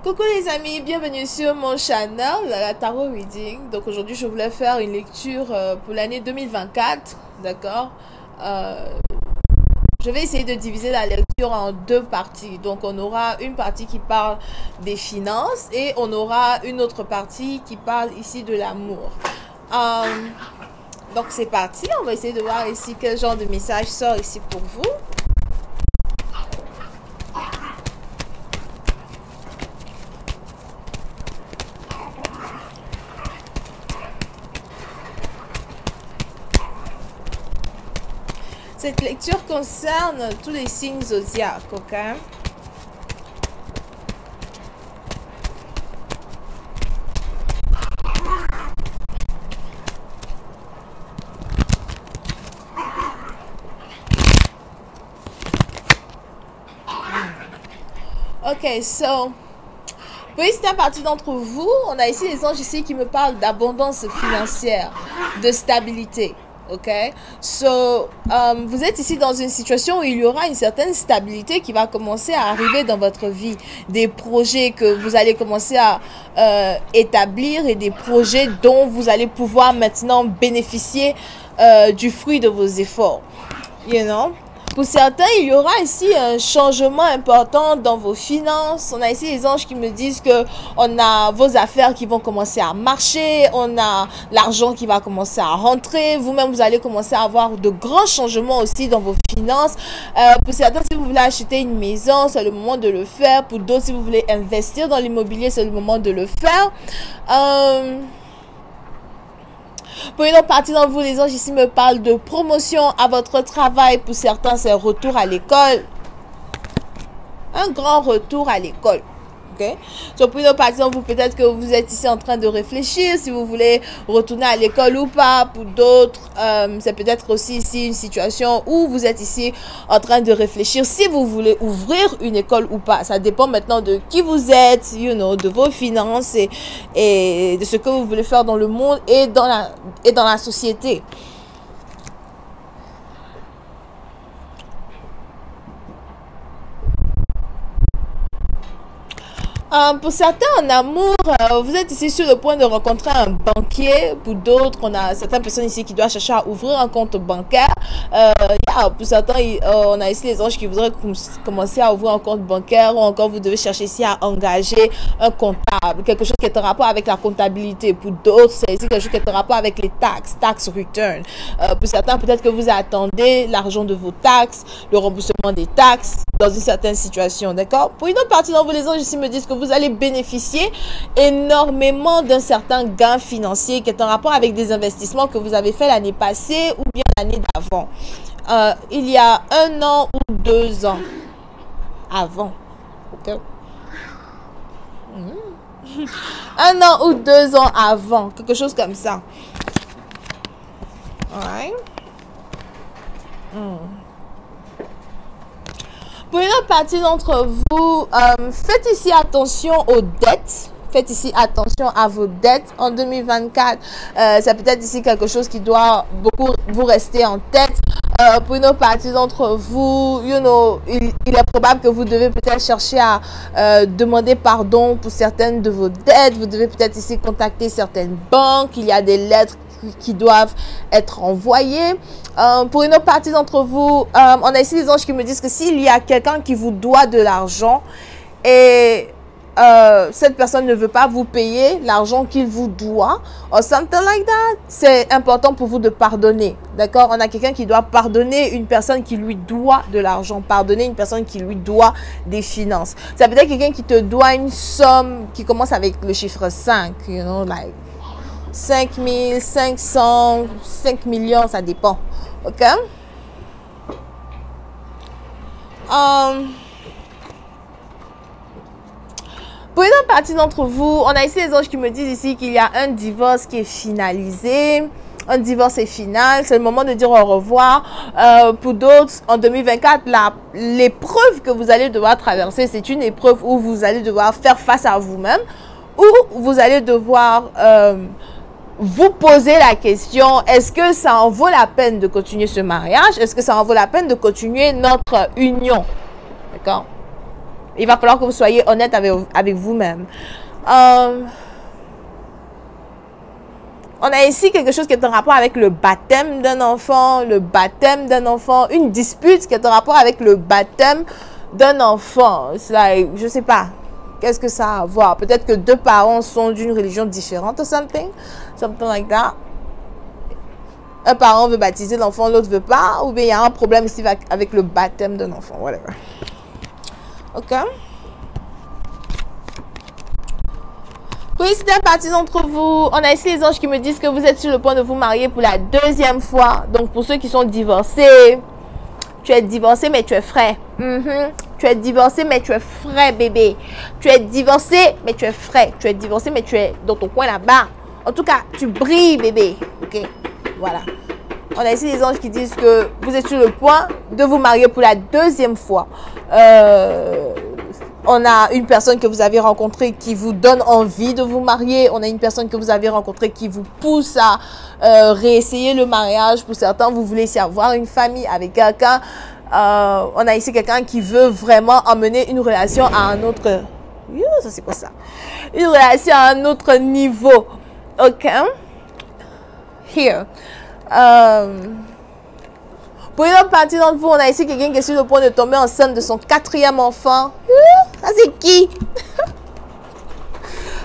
Coucou les amis, bienvenue sur mon channel, la Tarot Reading. Donc aujourd'hui je voulais faire une lecture pour l'année 2024, d'accord. Je vais essayer de diviser la lecture en deux parties. Donc on aura une partie qui parle des finances et on aura une autre partie qui parle ici de l'amour. Donc c'est parti, on va essayer de voir ici quel genre de message sort ici pour vous. Cette lecture concerne tous les signes zodiaques, ok? Ok, so, pour certaines partie d'entre vous, on a ici les anges ici qui me parlent d'abondance financière, de stabilité. Ok, so vous êtes ici dans une situation où il y aura une certaine stabilité qui va commencer à arriver dans votre vie, des projets que vous allez commencer à établir et des projets dont vous allez pouvoir maintenant bénéficier du fruit de vos efforts, you know. Pour certains, il y aura ici un changement important dans vos finances. On a ici les anges qui me disent que on a vos affaires qui vont commencer à marcher, on a l'argent qui va commencer à rentrer. Vous-même, vous allez commencer à avoir de grands changements aussi dans vos finances. Pour certains, si vous voulez acheter une maison, c'est le moment de le faire. Pour d'autres, si vous voulez investir dans l'immobilier, c'est le moment de le faire. Pour une autre partie d'entre vous, les anges ici me parlent de promotion à votre travail. Pour certains, c'est retour à l'école. Un grand retour à l'école. Okay? So, pour une autre partie d'entre vous, peut-être que vous êtes ici en train de réfléchir si vous voulez retourner à l'école ou pas. Pour d'autres, c'est peut-être aussi ici une situation où vous êtes ici en train de réfléchir si vous voulez ouvrir une école ou pas. Ça dépend maintenant de qui vous êtes, you know, de vos finances et de ce que vous voulez faire dans le monde et dans la société. Pour certains en amour, vous êtes ici sur le point de rencontrer un banquier. Pour d'autres, on a certaines personnes ici qui doivent chercher à ouvrir un compte bancaire. Pour certains, on a ici les anges qui voudraient commencer à ouvrir un compte bancaire, ou encore vous devez chercher ici à engager un comptable, quelque chose qui est en rapport avec la comptabilité. Pour d'autres, c'est ici quelque chose qui est en rapport avec les taxes, tax return. Pour certains, peut-être que vous attendez l'argent de vos taxes, le remboursement des taxes dans une certaine situation, d'accord? Pour une autre partie d'entre vous, les anges ici me disent que vous allez bénéficier énormément d'un certain gain financier qui est en rapport avec des investissements que vous avez fait l'année passée ou bien l'année d'avant. Il y a 1 an ou 2 ans avant. Okay. 1 an ou 2 ans avant, quelque chose comme ça. Alright. Pour une autre partie d'entre vous, faites ici attention aux dettes. Faites ici attention à vos dettes en 2024. C'est peut-être ici quelque chose qui doit beaucoup vous rester en tête. Pour une autre partie d'entre vous, you know, il est probable que vous devez peut-être chercher à demander pardon pour certaines de vos dettes. Vous devez peut-être ici contacter certaines banques. Il y a des lettres qui doivent être envoyées. Pour une autre partie d'entre vous, on a ici les anges qui me disent que s'il y a quelqu'un qui vous doit de l'argent et cette personne ne veut pas vous payer l'argent qu'il vous doit, or something like that, c'est important pour vous de pardonner. D'accord? On a quelqu'un qui doit pardonner une personne qui lui doit de l'argent, pardonner une personne qui lui doit des finances. Ça peut être quelqu'un qui te doit une somme qui commence avec le chiffre 5, you know, like 5 500, 5 millions, ça dépend. Ok? Pour une autre partie d'entre vous, on a ici les anges qui me disent ici qu'il y a un divorce qui est finalisé. Un divorce est final, c'est le moment de dire au revoir. Pour d'autres, en 2024, l'épreuve que vous allez devoir traverser, c'est une épreuve où vous allez devoir faire face à vous-même, où vous allez devoir vous poser la question, est-ce que ça en vaut la peine de continuer ce mariage? Est-ce que ça en vaut la peine de continuer notre union? D'accord? Il va falloir que vous soyez honnête avec vous-même. On a ici quelque chose qui est en rapport avec le baptême d'un enfant, une dispute qui est en rapport avec le baptême d'un enfant. Like, je sais pas, qu'est-ce que ça a à voir? Peut-être que deux parents sont d'une religion différente ou something like that. Un parent veut baptiser l'enfant, l'autre veut pas, ou bien il y a un problème ici avec le baptême d'un enfant, whatever. Ok. Pour une certaine partie d'entre vous, on a ici les anges qui me disent que vous êtes sur le point de vous marier pour la deuxième fois. Donc pour ceux qui sont divorcés, tu es divorcé mais tu es frais. Tu es divorcé mais tu es frais, bébé. Tu es divorcé mais tu es frais. Tu es divorcé mais tu es dans ton coin là-bas. En tout cas, tu brilles, bébé. Ok. Voilà. On a ici les anges qui disent que vous êtes sur le point de vous marier pour la deuxième fois. On a une personne que vous avez rencontrée qui vous donne envie de vous marier. On a une personne que vous avez rencontrée qui vous pousse à réessayer le mariage. Pour certains, vous voulez ici avoir une famille avec quelqu'un. On a ici quelqu'un qui veut vraiment emmener une relation à un autre... Ça, c'est quoi ça? Une relation à un autre niveau. Ok? Here. Pour une autre partie d'entre vous, on a ici quelqu'un qui est sur le point de tomber enceinte de son 4e enfant. Ça, c'est qui?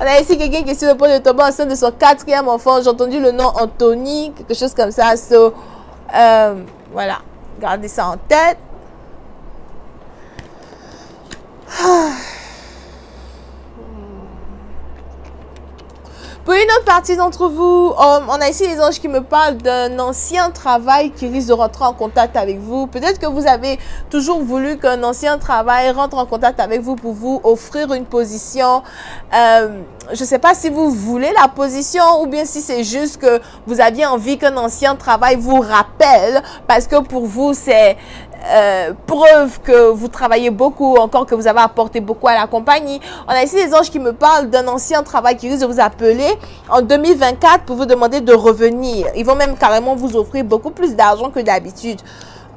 On a ici quelqu'un qui est sur le point de tomber enceinte de son 4e enfant. J'ai entendu le nom Anthony, quelque chose comme ça. So, voilà. Gardez ça en tête. Pour une autre partie d'entre vous, on a ici les anges qui me parlent d'un ancien travail qui risque de rentrer en contact avec vous. Peut-être que vous avez toujours voulu qu'un ancien travail rentre en contact avec vous pour vous offrir une position. Je ne sais pas si vous voulez la position ou bien si c'est juste que vous aviez envie qu'un ancien travail vous rappelle parce que pour vous, c'est... preuve que vous travaillez beaucoup, encore que vous avez apporté beaucoup à la compagnie. On a ici les anges qui me parlent d'un ancien travail qui risque de vous appeler en 2024 pour vous demander de revenir. Ils vont même carrément vous offrir beaucoup plus d'argent que d'habitude.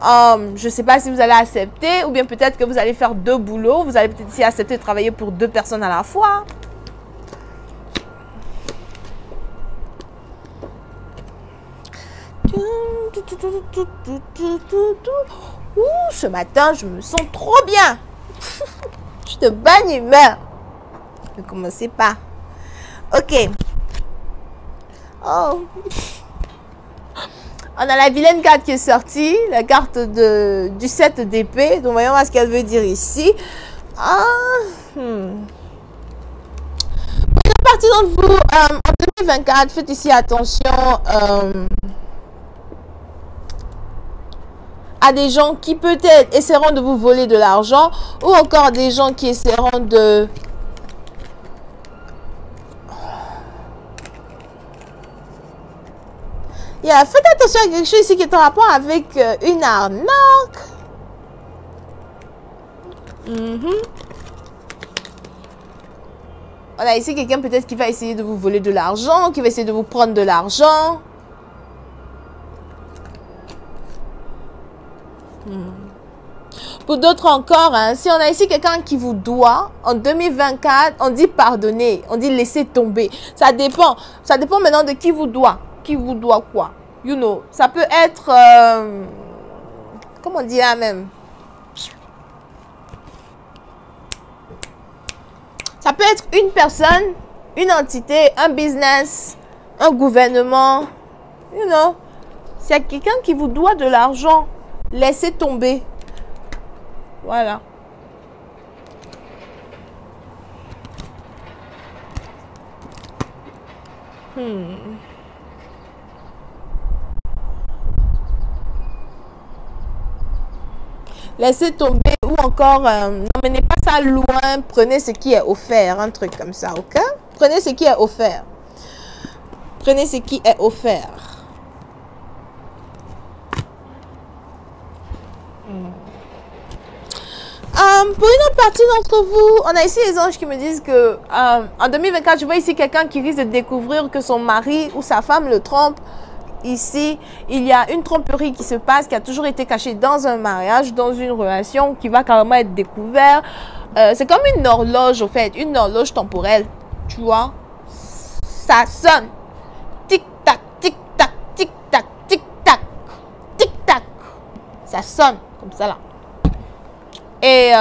Je ne sais pas si vous allez accepter ou bien peut-être que vous allez faire 2 boulots. Vous allez peut-être accepter de travailler pour 2 personnes à la fois. Ce matin, je me sens trop bien. Je suis de bonne humeur. Ne commencez pas. Ok. Oh. On a la vilaine carte qui est sortie. La carte du 7 d'épée. Donc, voyons voir ce qu'elle veut dire ici. Une partie d'entre vous, en 2024, faites ici attention... à des gens qui peut-être essaieront de vous voler de l'argent ou encore des gens qui essaieront de... Faites attention à quelque chose ici qui est en rapport avec une arnaque. On a ici quelqu'un peut-être qui va essayer de vous voler de l'argent, qui va essayer de vous prendre de l'argent. Pour d'autres encore, si on a ici quelqu'un qui vous doit, en 2024, on dit pardonner, on dit laisser tomber. Ça dépend maintenant de qui vous doit. Qui vous doit quoi? You know, ça peut être, comment on dit là même? Ça peut être une personne, une entité, un business, un gouvernement. You know, s'il y a quelqu'un qui vous doit de l'argent, laissez tomber. Voilà. Laissez tomber ou encore n'emmenez pas ça loin, prenez ce qui est offert, un truc comme ça, ok? Prenez ce qui est offert. Prenez ce qui est offert. Pour une autre partie d'entre vous, on a ici les anges qui me disent que en 2024, je vois ici quelqu'un qui risque de découvrir que son mari ou sa femme le trompe. Ici, il y a une tromperie qui se passe, qui a toujours été cachée dans un mariage, dans une relation, qui va carrément être découverte. c'est comme une horloge, au fait, une horloge temporelle, tu vois. Ça sonne. Tic-tac, tic-tac, tic-tac, tic-tac, tic-tac. Ça sonne comme ça, là. Et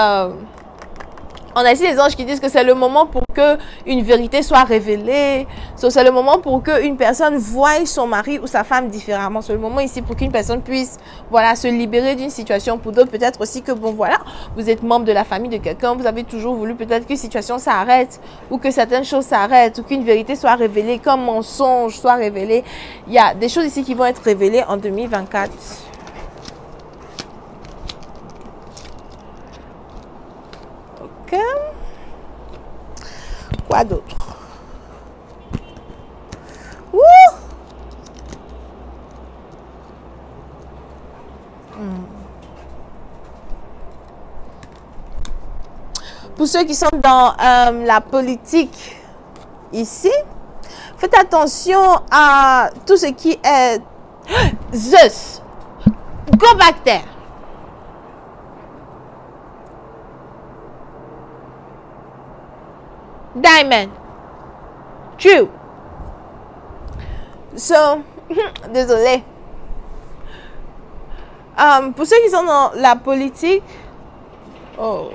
on a ici les anges qui disent que c'est le moment pour que une vérité soit révélée. C'est le moment pour qu'une personne voie son mari ou sa femme différemment. C'est le moment ici pour qu'une personne puisse, voilà, se libérer d'une situation. Pour d'autres, peut-être aussi que, bon, voilà, vous êtes membre de la famille de quelqu'un. Vous avez toujours voulu peut-être qu'une situation s'arrête ou que certaines choses s'arrêtent ou qu'une vérité soit révélée, qu'un mensonge soit révélé. Il y a des choses ici qui vont être révélées en 2024. Ok. Quoi d'autre? Pour ceux qui sont dans la politique ici, faites attention à tout ce qui est Zeus. Go back there. Diamond. True. So, désolé. Pour ceux qui sont dans la politique, oh.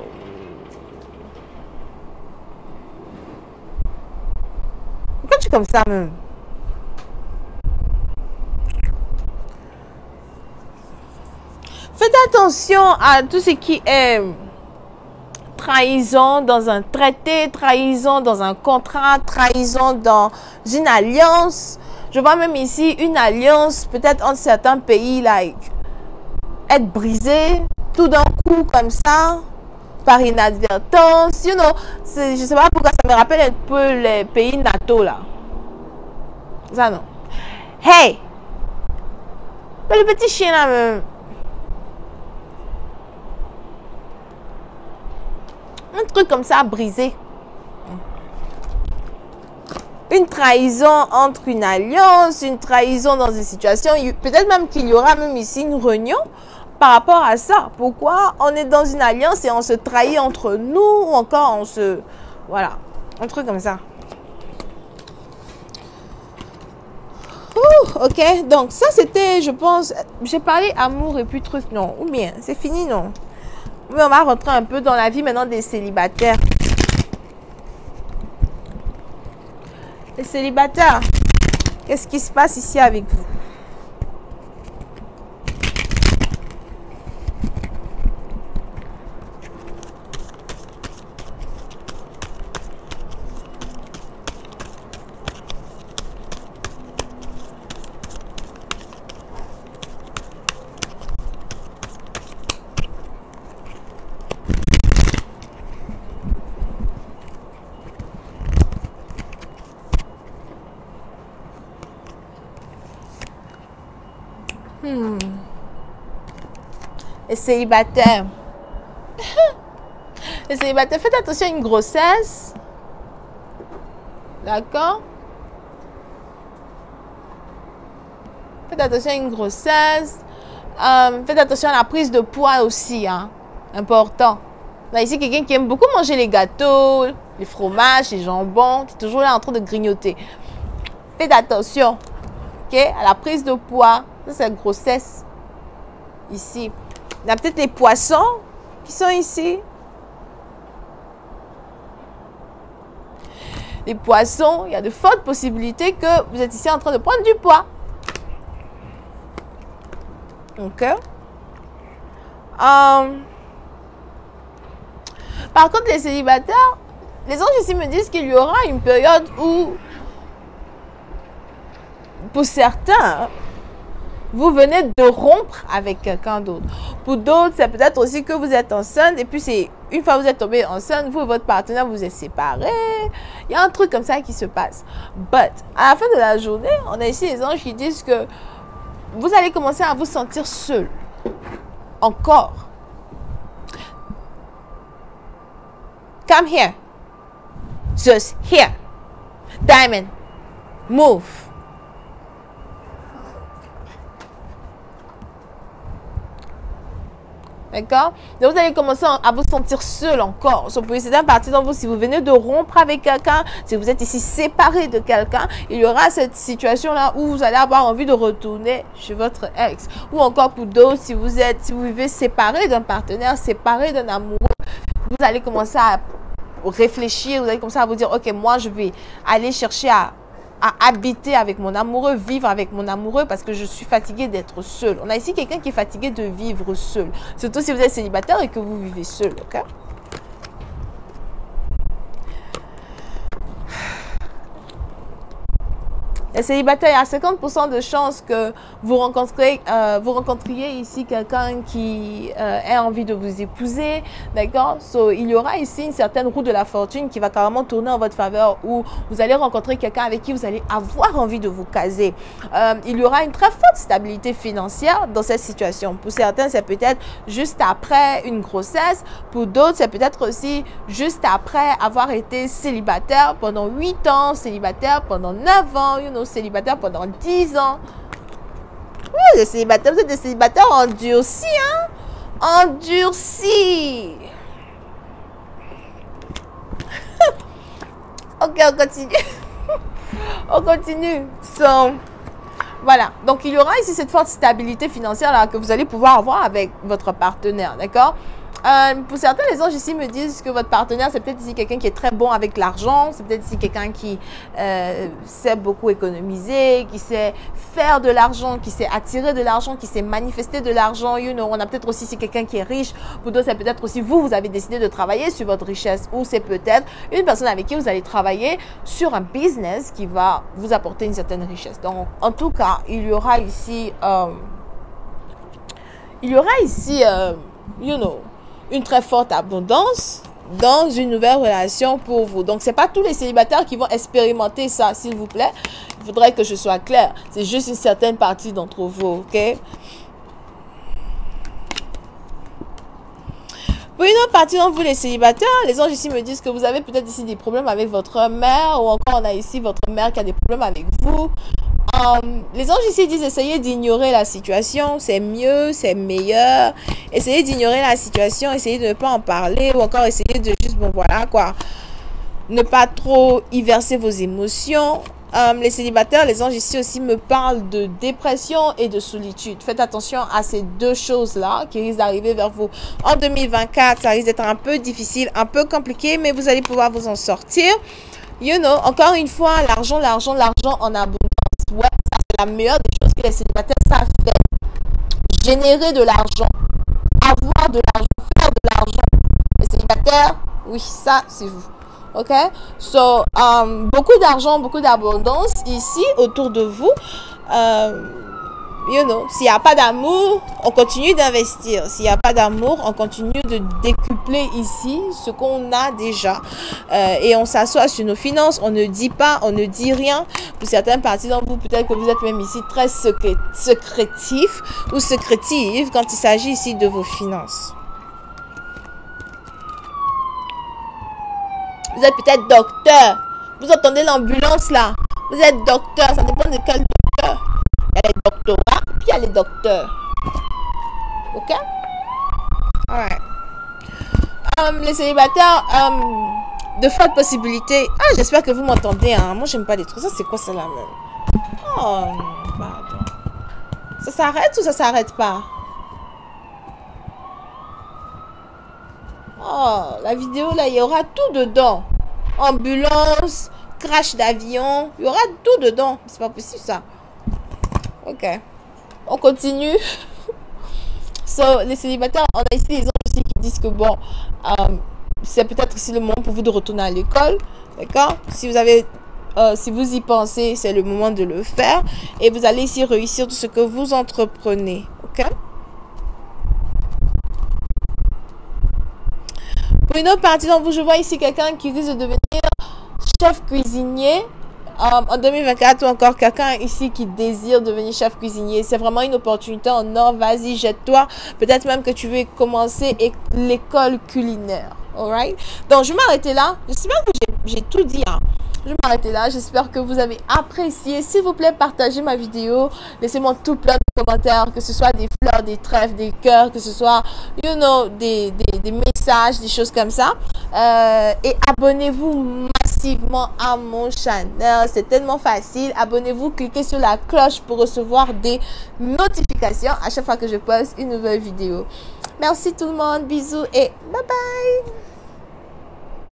Pourquoi tu es comme ça même? Faites attention à tout ce qui est trahison dans un traité, trahison dans un contrat, trahison dans une alliance. Je vois même ici une alliance peut-être entre certains pays, like, être brisée tout d'un coup comme ça, par inadvertance. You know, je sais pas pourquoi ça me rappelle un peu les pays NATO là. Ça non. Hey! Le petit chien là même. Un truc comme ça brisé. Une trahison entre une alliance, une trahison dans une situation. Peut-être même qu'il y aura même ici une réunion par rapport à ça. Pourquoi on est dans une alliance et on se trahit entre nous ou encore on se... Voilà, un truc comme ça. Ok, donc ça c'était, je pense, j'ai parlé amour et puis truc, non, ou bien, c'est fini, non. Mais on va rentrer un peu dans la vie maintenant des célibataires. Les célibataires, qu'est-ce qui se passe ici avec vous? Les célibataires. Les célibataires, faites attention à une grossesse. D'accord? Faites attention à une grossesse. Faites attention à la prise de poids aussi. Hein? Important. Là, ici, quelqu'un qui aime beaucoup manger les gâteaux, les fromages, les jambons, qui est toujours là en train de grignoter. Faites attention. Ok? À la prise de poids. Ça, c'est la grossesse. Ici. Il y a peut-être les poissons qui sont ici. Les poissons, il y a de fortes possibilités que vous êtes ici en train de prendre du poids. Ok. Par contre, les célibataires, les anges ici me disent qu'il y aura une période où, pour certains, vous venez de rompre avec quelqu'un d'autre. Pour d'autres, c'est peut-être aussi que vous êtes enceinte et puis c'est une fois que vous êtes tombé enceinte, vous et votre partenaire vous êtes séparés. Il y a un truc comme ça qui se passe. But, à la fin de la journée, on a ici les anges qui disent que vous allez commencer à vous sentir seul. Encore. Come here. Just here. Diamond. Move. D'accord? Donc, vous allez commencer à vous sentir seul encore. Pour certaines parties d'entre vous, si vous venez de rompre avec quelqu'un, si vous êtes ici séparé de quelqu'un, il y aura cette situation-là où vous allez avoir envie de retourner chez votre ex. Ou encore pour d'autres, si vous vivez séparé d'un partenaire, séparé d'un amoureux, vous allez commencer à réfléchir, vous allez commencer à vous dire, ok, moi, je vais aller chercher à habiter avec mon amoureux, vivre avec mon amoureux parce que je suis fatiguée d'être seule. On a ici quelqu'un qui est fatigué de vivre seul. Surtout si vous êtes célibataire et que vous vivez seul, ok? Les célibataires, il y a 50% de chances que vous rencontriez ici quelqu'un qui ait envie de vous épouser, d'accord? Il y aura ici une certaine roue de la fortune qui va carrément tourner en votre faveur où vous allez rencontrer quelqu'un avec qui vous allez avoir envie de vous caser. Il y aura une très forte stabilité financière dans cette situation. Pour certains, c'est peut-être juste après une grossesse. Pour d'autres, c'est peut-être aussi juste après avoir été célibataire pendant 8 ans, célibataire pendant 9 ans, célibataire pendant 10 ans. Oui, les célibataires, vous êtes des célibataires endurcis, hein? Endurcis. Ok, on continue. On continue. Voilà. Donc, il y aura ici cette forte stabilité financière là que vous allez pouvoir avoir avec votre partenaire, d'accord? Pour certains, les anges ici me disent que votre partenaire, c'est peut-être ici quelqu'un qui est très bon avec l'argent, c'est peut-être ici quelqu'un qui sait beaucoup économiser, qui sait faire de l'argent, qui sait attirer de l'argent, qui sait manifester de l'argent. On a peut-être aussi ici quelqu'un qui est riche. Pour d'autres, c'est peut-être aussi vous avez décidé de travailler sur votre richesse ou c'est peut-être une personne avec qui vous allez travailler sur un business qui va vous apporter une certaine richesse. Donc, en tout cas, il y aura ici, une très forte abondance dans une nouvelle relation pour vous. Donc, c'est pas tous les célibataires qui vont expérimenter ça, s'il vous plaît. Il faudrait que je sois claire. C'est juste une certaine partie d'entre vous, ok? Pour une autre partie d'entre vous, les célibataires, les anges ici me disent que vous avez peut-être ici des problèmes avec votre mère ou encore on a ici votre mère qui a des problèmes avec vous. Les anges ici disent essayez d'ignorer la situation, c'est mieux, c'est meilleur. Essayez d'ignorer la situation, essayez de ne pas en parler ou encore essayez de juste, bon voilà quoi, ne pas trop y verser vos émotions. Les célibataires, les anges ici aussi me parlent de dépression et de solitude. Faites attention à ces deux choses-là qui risquent d'arriver vers vous. En 2024, ça risque d'être un peu difficile, un peu compliqué, mais vous allez pouvoir vous en sortir. Encore une fois, l'argent en abondance. Ouais, ça c'est la meilleure des choses que les célibataires savent faire. Générer de l'argent, avoir de l'argent, faire de l'argent. Les célibataires, oui, ça c'est vous. Ok? Beaucoup d'argent, beaucoup d'abondance ici autour de vous. S'il n'y a pas d'amour, on continue d'investir. S'il n'y a pas d'amour, on continue de décupler ici ce qu'on a déjà. Et on s'assoit sur nos finances, on ne dit pas, on ne dit rien. Pour certaines parties d'entre vous, peut-être que vous êtes même ici très secrétif ou secrétive quand il s'agit ici de vos finances. Vous êtes peut-être docteur. Vous entendez l'ambulance là. Vous êtes docteur, ça dépend de quel docteur. Il y a les doctorats, puis il y a les docteurs. Ok? Alright. Les célibataires, de fortes possibilités. Ah, j'espère que vous m'entendez. Hein. Moi, j'aime pas les trucs. Ça, c'est quoi ça là même? Oh, pardon. Ça s'arrête ou ça s'arrête pas? Oh, la vidéo là, il y aura tout dedans. Ambulance, crash d'avion, il y aura tout dedans. C'est pas possible ça. Ok. On continue. Les célibataires, on a ici des gens aussi qui disent que bon, c'est peut-être ici le moment pour vous de retourner à l'école. D'accord? Si vous y pensez, c'est le moment de le faire. Et vous allez ici réussir tout ce que vous entreprenez. Ok? Pour une autre partie d'entre vous, je vois ici quelqu'un qui risque de devenir chef cuisinier en 2024 ou encore quelqu'un ici qui désire devenir chef cuisinier. C'est vraiment une opportunité en or. Vas-y, jette-toi. Peut-être même que tu veux commencer l'école culinaire. Alright? Donc, je vais m'arrêter là. J'espère que j'ai tout dit. Hein. Je vais m'arrêter là. J'espère que vous avez apprécié. S'il vous plaît, partagez ma vidéo. Laissez-moi tout plein de commentaires, que ce soit des fleurs, des trèfles, des cœurs, que ce soit, you know, des messages, des choses comme ça. Et abonnez-vous massivement à mon channel. C'est tellement facile. Abonnez-vous, cliquez sur la cloche pour recevoir des notifications à chaque fois que je poste une nouvelle vidéo. Merci tout le monde. Bisous et bye bye.